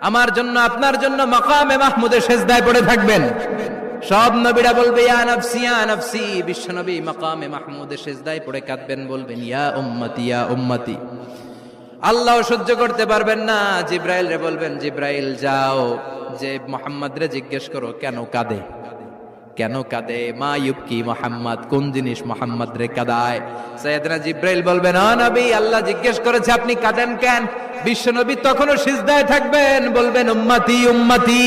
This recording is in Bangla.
আমার জন্য আপনার জন্য মাকামে মাহমুদে সেজদায় পড়ে থাকবেন। সব নবীরা বলবে ইয়া নাফসি ইয়া নাফসি, বিশ্ব নবী মাকামে মাহমুদে সেজদায় পড়ে কাঁদবেন, বলবেন ইয়া উম্মতি ইয়া উম্মতি। আল্লাহ সহ্য করতে পারবেন না, জিব্রাইল রে বলবেন জিব্রাইল যাও, যে মুহাম্মদ রে জিজ্ঞেস করো কেন কাঁদে, কেন কাঁদে, মা ইউবকি মুহাম্মদ, কোন জিনিস মুহাম্মদ রে কাঁদায়। সাইয়েদনা জিব্রাইল বলবেন ও নবী, আল্লাহ জিজ্ঞেস করেছে আপনি কাঁদেন কেন। বিশ্ব নবী তখনও সিজদায় থাকবেন, বলবেন উম্মতি উম্মতি।